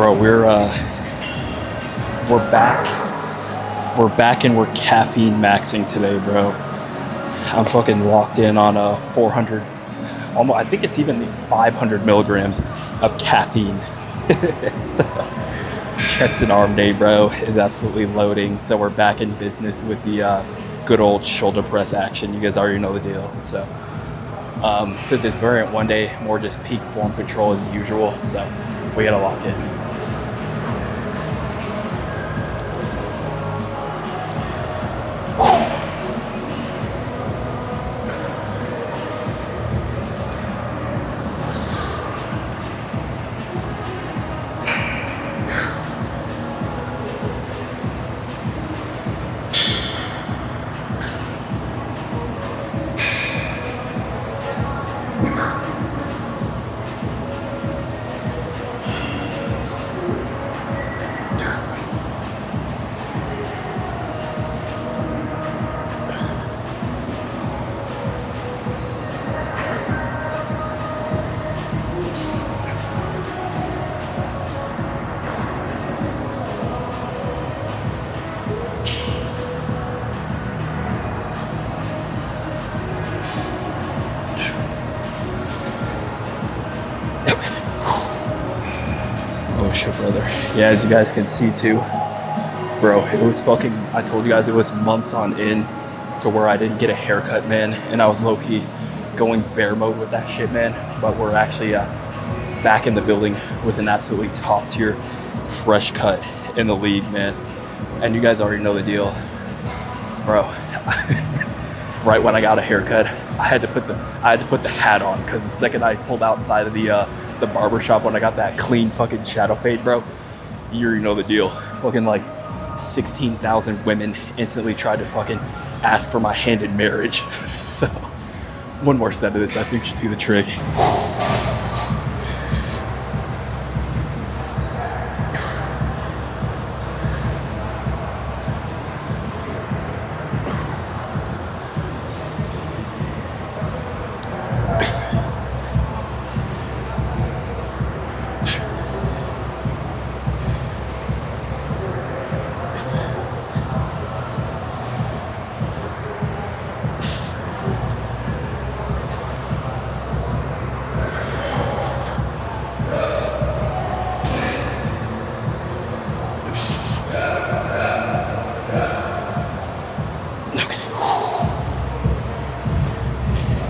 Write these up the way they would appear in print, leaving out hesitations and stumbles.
Bro, we're back. We're back and we're caffeine maxing today, bro. I'm fucking locked in on a 400, almost. I think it's even 500 milligrams of caffeine. So, chest and arm day, bro, is absolutely loading. So we're back in business with the good old shoulder press action. You guys already know the deal. So this variant one day, more just peak form control as usual. So we gotta lock in. Oh shit, brother. Yeah, as you guys can see too, bro, it was fucking, I told you guys it was months on in to where I didn't get a haircut, man, and I was low-key going bear mode with that shit, man. But we're actually back in the building with an absolutely top tier fresh cut in the league, man. And you guys already know the deal, bro. Right when I got a haircut, I had to put the hat on, because the second I pulled outside of the barber shop when I got that clean fucking shadow fade, bro, you already know the deal. Fucking like 16,000 women instantly tried to fucking ask for my hand in marriage. So one more set of this, I think, should do the trick.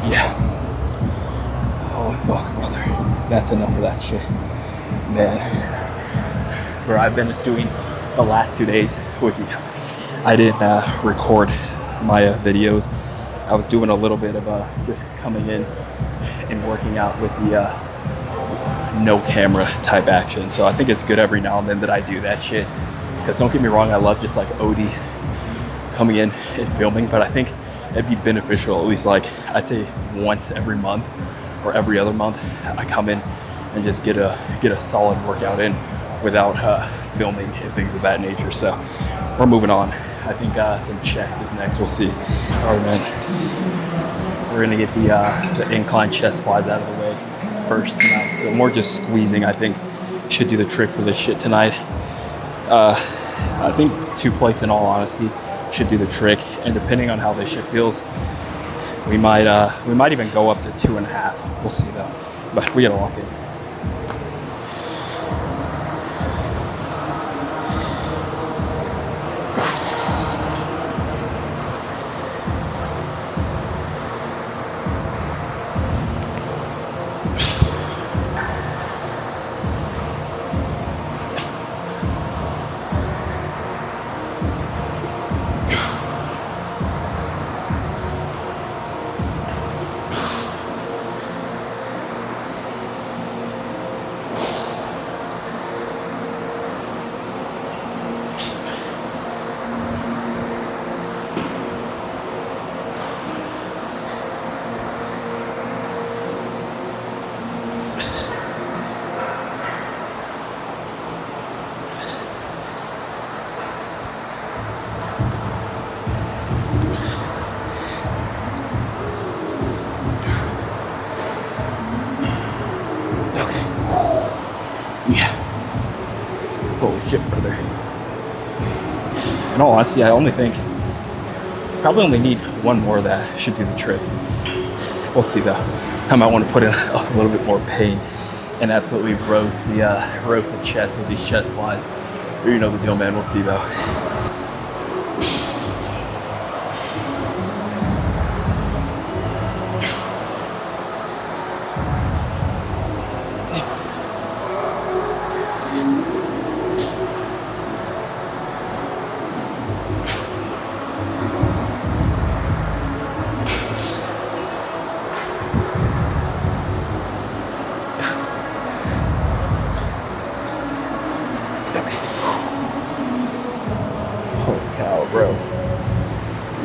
Yeah. Oh fuck, brother. That's enough of that shit, man. Bro, I've been doing the last 2 days with you. I didn't record my videos. I was doing a little bit of just coming in and working out with the no camera type action. So I think it's good every now and then that I do that shit. Because don't get me wrong, I love just like OD coming in and filming, but I think it'd be beneficial, at least like I'd say once every month or every other month, I come in and just get a solid workout in without filming and things of that nature. So we're moving on. I think some chest is next. We'll see. All right, man. We're gonna get the incline chest flies out of the way first tonight. So more just squeezing, I think, should do the trick for this shit tonight. I think 2 plates, in all honesty, should do the trick. And depending on how this shit feels, we might even go up to 2.5. We'll see though. But we gotta lock in. shit, brother. In all honesty, I only think probably only need one more of that should do the trick. We'll see though. I might want to put in a little bit more pain and absolutely roast the chest with these chest flies. You know the deal, man. We'll see though. Bro.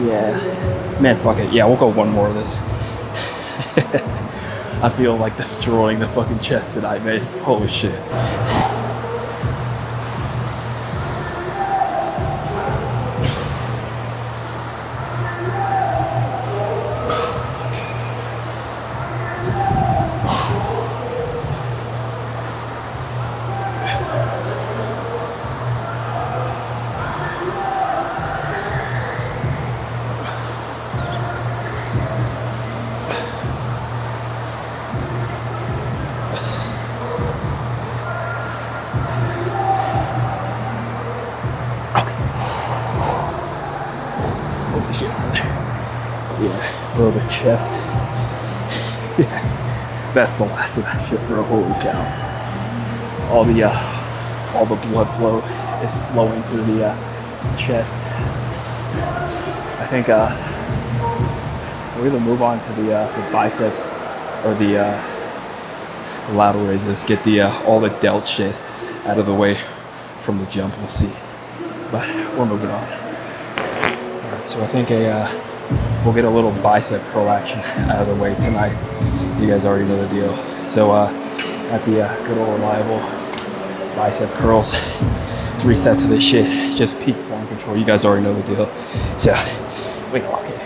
Yeah. Man, fuck it. Yeah, we'll go one more of this. I feel like destroying the fucking chest tonight, man. Holy shit. Yeah, bro, the chest. Yeah, that's the last of that shit, bro. Holy cow! All the blood flow is flowing through the chest. I think we're gonna move on to the biceps or the lateral raises. Get the all the delt shit out of the way from the jump. We'll see, but we're moving on. All right, so I think we'll get a little bicep curl action out of the way tonight. You guys already know the deal. So at the good old reliable bicep curls, 3 sets of this shit, just peak form control. You guys already know the deal. So we can lock it.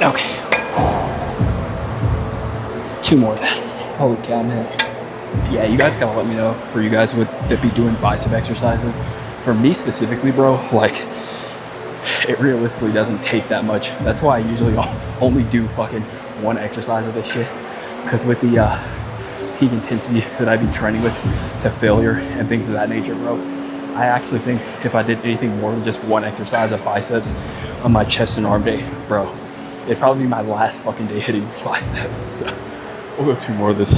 Okay. 2 more of that. Holy cow, man. Yeah, you guys gotta let me know for you guys that be doing bicep exercises. For me specifically, bro, like, it realistically doesn't take that much. That's why I usually only do fucking 1 exercise of this shit. Because with the peak intensity that I've been training with to failure and things of that nature, bro, I actually think if I did anything more than just 1 exercise of biceps on my chest and arm day, bro, it'd probably be my last fucking day hitting biceps. So we'll go 2 more of this.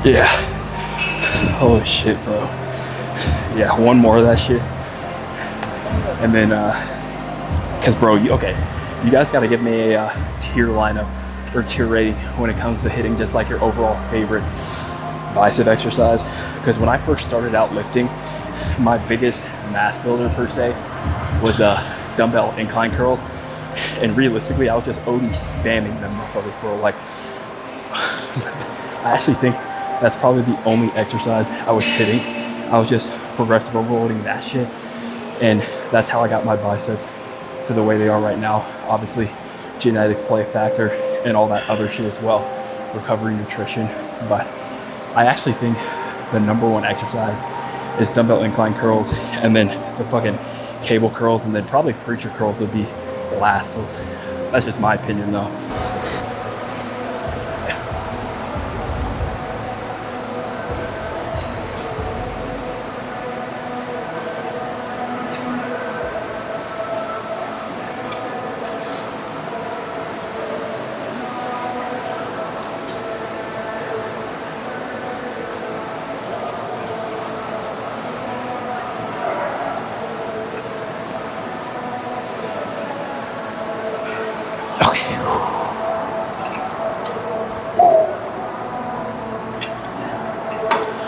Yeah. Holy shit, bro. Yeah, 1 more of that shit. And then, cause bro, you guys gotta give me a tier lineup or tier rating when it comes to hitting just like your overall favorite bicep exercise. Because when I first started out lifting, my biggest mass builder per se was dumbbell incline curls. And realistically, I was just OD spamming them motherfuckers, bro. Like, I actually think that's probably the only exercise I was hitting. I was just progressive overloading that shit. And that's how I got my biceps to the way they are right now. Obviously, genetics play a factor and all that other shit as well, recovery, nutrition. But I actually think the number one exercise is dumbbell incline curls, and then the fucking cable curls, and then probably preacher curls would be last. That's just my opinion though.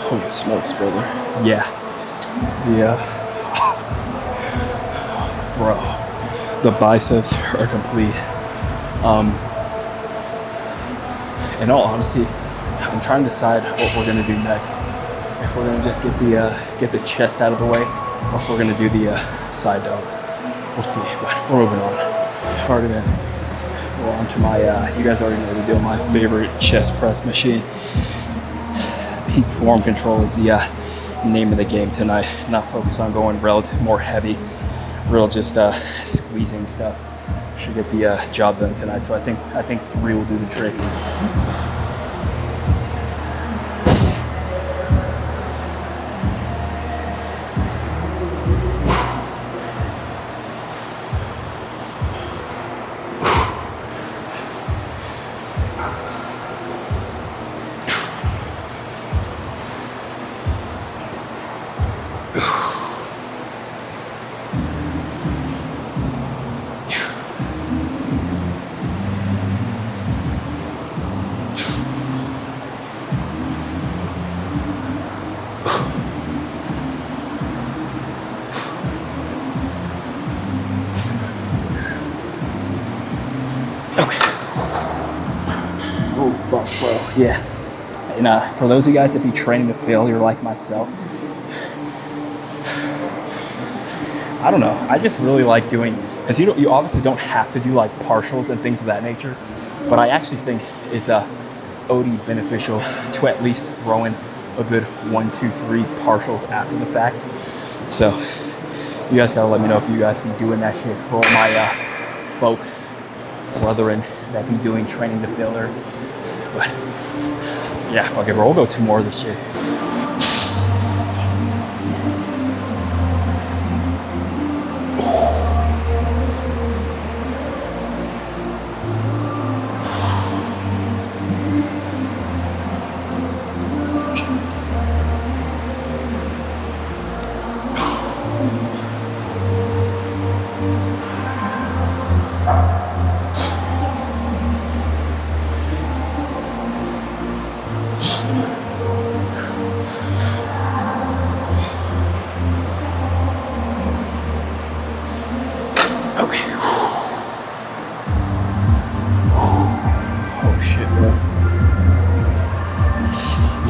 Holy smokes, brother. Yeah. Bro, the biceps are complete. In all honesty, I'm trying to decide what we're gonna do next. If we're gonna just get the chest out of the way, or if we're gonna do the side delts. We'll see, but we're moving on. We're on to my, you guys already know the deal, my favorite chest press machine. Peak form control is the name of the game tonight. Not focused on going relative more heavy, real just squeezing stuff. Should get the job done tonight. So I think 3 will do the trick. Bro, yeah. And for those of you guys that be training to failure like myself, I don't know. I just really like doing, because you obviously don't have to do like partials and things of that nature, but I actually think it's OD beneficial to at least throw in a good 1, 2, 3 partials after the fact. So you guys gotta let me know if you guys be doing that shit for all my folk brethren that be doing training to failure. But yeah, fuck it, bro. We'll go 2 more of this shit.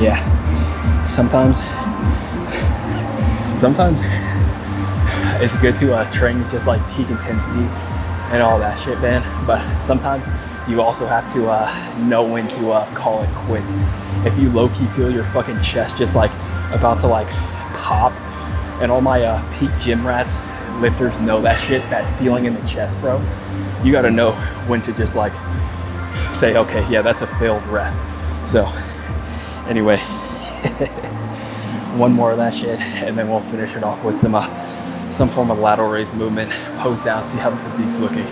Yeah, sometimes it's good to train just like peak intensity and all that shit, man. But sometimes you also have to know when to call it quits. If you low-key feel your fucking chest just like about to like pop, and all my peak gym rats lifters know that shit, that feeling in the chest, bro. You gotta know when to just like say, okay, yeah, that's a failed rep. So anyway, 1 more of that shit, and then we'll finish it off with some form of lateral raise movement. Pose down, see how the physique's looking.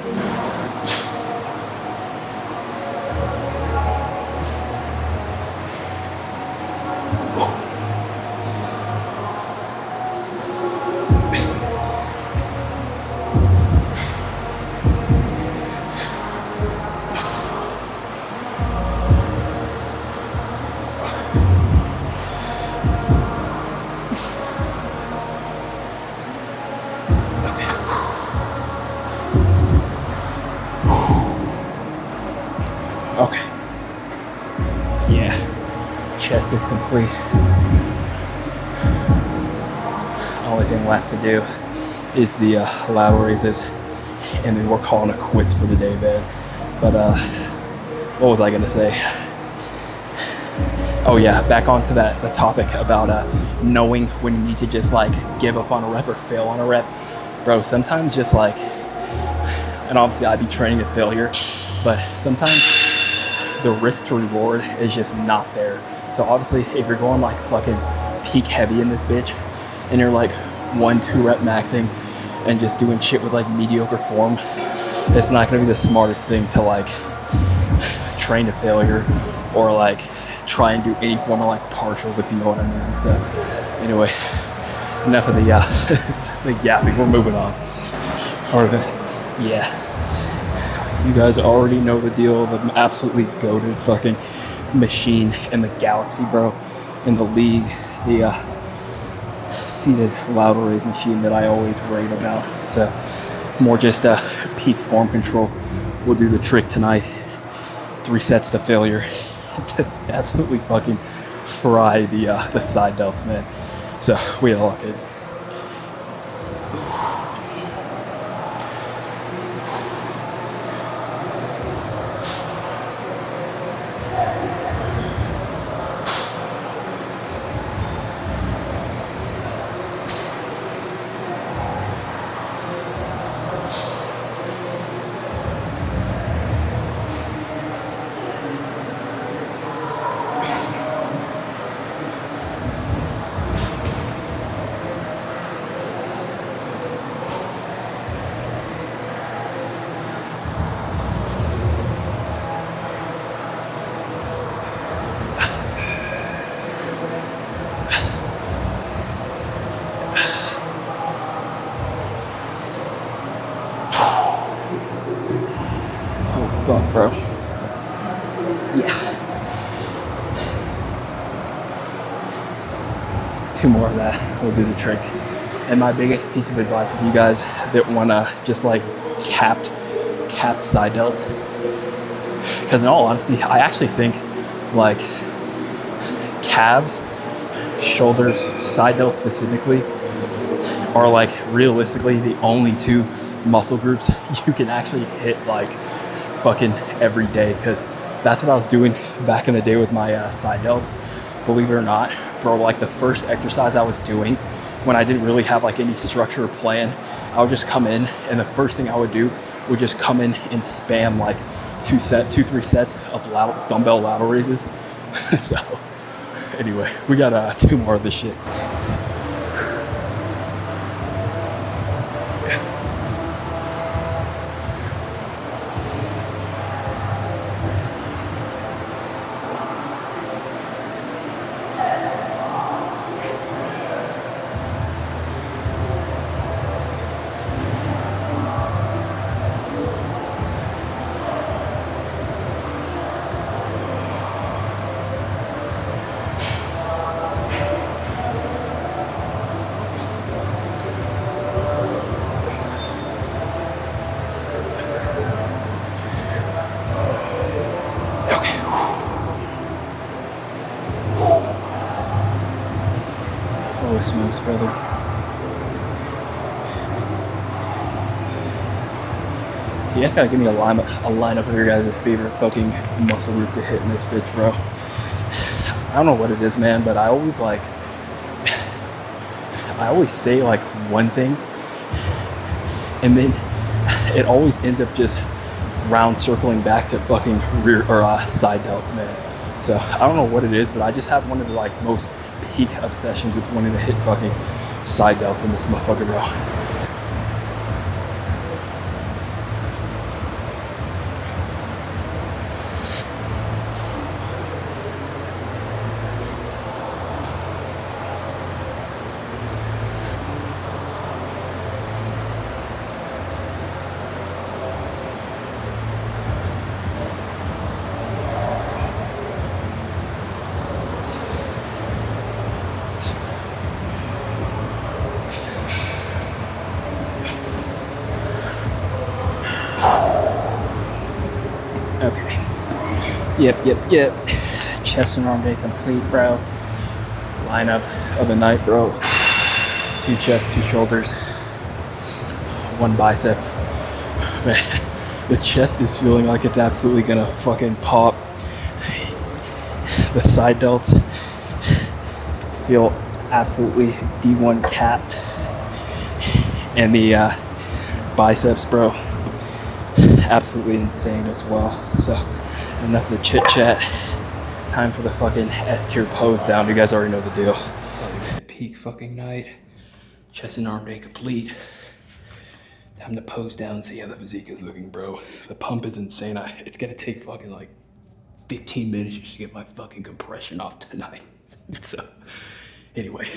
Okay. Yeah. Chest is complete. Only thing left to do is the lateral raises, and then we're calling it quits for the day, man. But what was I gonna say? Oh yeah, back onto the topic about knowing when you need to just like give up on a rep or fail on a rep. Bro, sometimes just like, and obviously I'd be training to failure, but sometimes the risk to reward is just not there. So obviously if you're going like fucking peak heavy in this bitch and you're like 1-2 rep maxing and just doing shit with like mediocre form, it's not gonna be the smartest thing to like train to failure or like try and do any form of like partials, if you know what I mean. So anyway, enough of the the yapping, we're moving on. Alright, yeah, you guys already know the deal. The absolutely goated fucking machine in the galaxy, bro, in the league, the seated lateral raise machine that I always rave about. So more just peak form control will do the trick tonight. 3 sets to failure to absolutely fucking fry the side delts, man. So we had a lot good. Fuck, bro. Yeah. 2 more of that will do the trick. And my biggest piece of advice, if you guys that want to just like capped side delts, because in all honesty, I actually think like calves, shoulders, side delts specifically are like realistically the only 2 muscle groups you can actually hit like fucking every day, because that's what I was doing back in the day with my side delts. Believe it or not, bro, like the first exercise I was doing when I didn't really have like any structure or plan, I would just come in and the first thing I would do would just come in and spam like 3 sets of dumbbell lateral raises. So anyway, we got 2 more of this shit. Holy smokes, brother. You guys gotta give me a lineup of your guys' favorite fucking muscle group to hit in this bitch, bro. I don't know what it is, man, but I always say like one thing and then it always ends up just round circling back to fucking rear or side delts, man. So I don't know what it is, but I just have one of the like most peak obsessions with wanting to hit fucking side delts in this motherfucker, bro. Okay. Yep. Chest and arm day complete, bro. Lineup of the night, bro. 2 chests, 2 shoulders. one bicep. Man, the chest is feeling like it's absolutely gonna fucking pop. The side delts feel absolutely D1 capped. And the biceps, bro, absolutely insane as well. So enough of the chit chat. Time for the fucking S tier pose down. You guys already know the deal. Peak fucking night. Chest and arm day complete. Time to pose down, see how the physique is looking, bro. The pump is insane. It's gonna take fucking like 15 minutes just to get my fucking compression off tonight. So, anyway.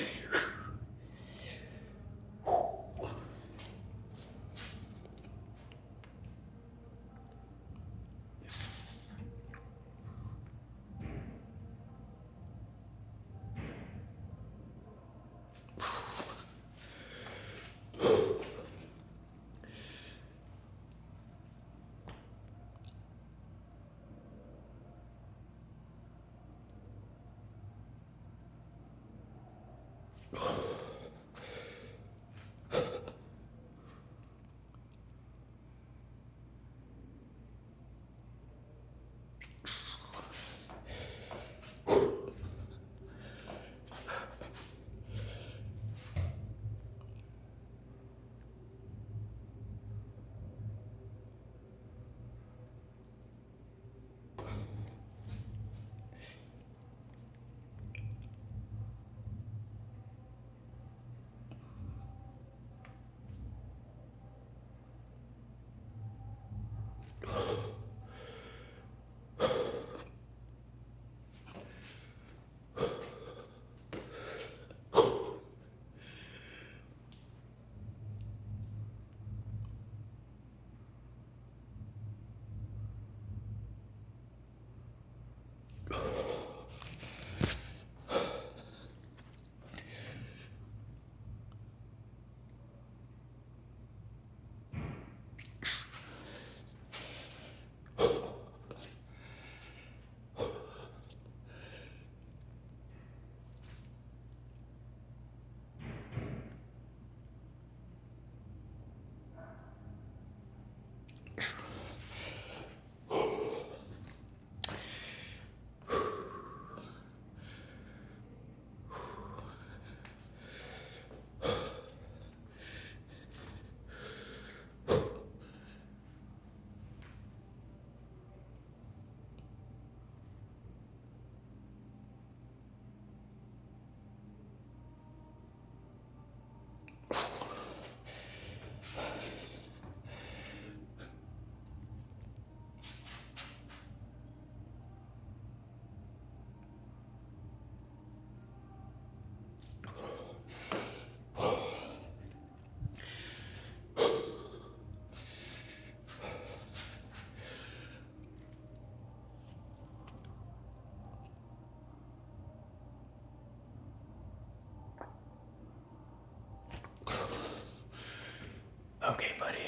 Okay, buddy.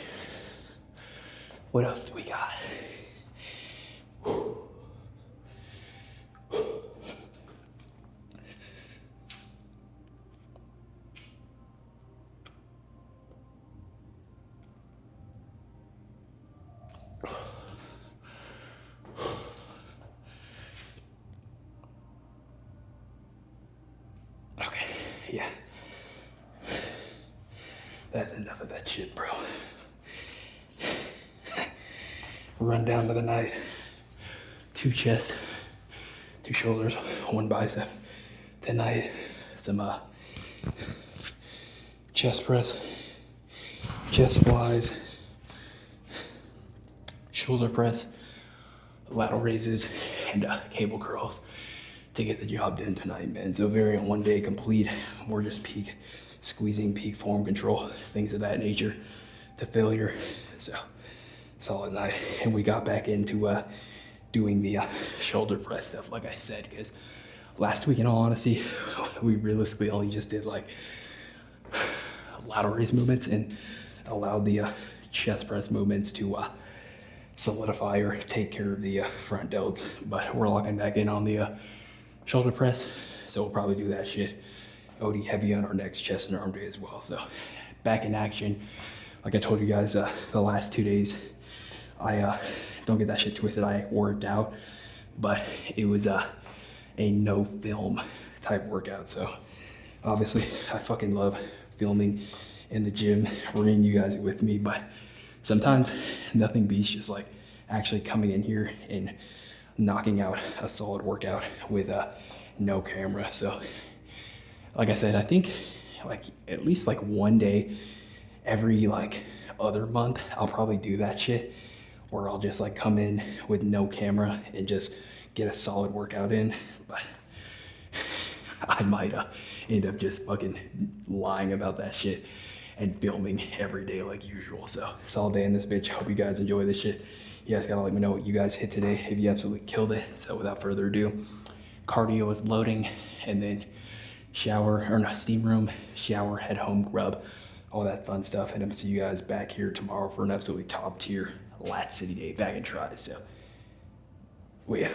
What else do we got? Okay, yeah. That's enough of that shit, bro. Run down to the night. 2 chest, 2 shoulders, 1 bicep. Tonight, some chest press, chest flies, shoulder press, lateral raises, and cable curls to get the job done tonight, man. So very one day complete. We're just peak squeezing, peak form control, things of that nature to failure. So solid night. And we got back into doing the shoulder press stuff, like I said, because last week, in all honesty, we realistically only just did like lateral raise movements and allowed the chest press movements to solidify or take care of the front delts. But we're locking back in on the shoulder press, so we'll probably do that shit OD heavy on our next chest and arm day as well. So back in action like I told you guys, the last 2 days, I don't get that shit twisted. I worked out, but it was a no film type workout. So obviously I fucking love filming in the gym, bringing you guys with me, but sometimes nothing beats just like actually coming in here and knocking out a solid workout with no camera. So like I said, I think like at least like one day every like other month, I'll probably do that shit where I'll just like come in with no camera and just get a solid workout in. But I might end up just fucking lying about that shit and filming every day like usual. So solid day in this bitch. Hope you guys enjoy this shit. You guys gotta let me know what you guys hit today if you absolutely killed it. So without further ado, cardio is loading, and then shower, or no, steam room, shower, head home, grub, all that fun stuff. And I'm gonna see you guys back here tomorrow for an absolutely top tier Lat City day back and try. So, well, yeah.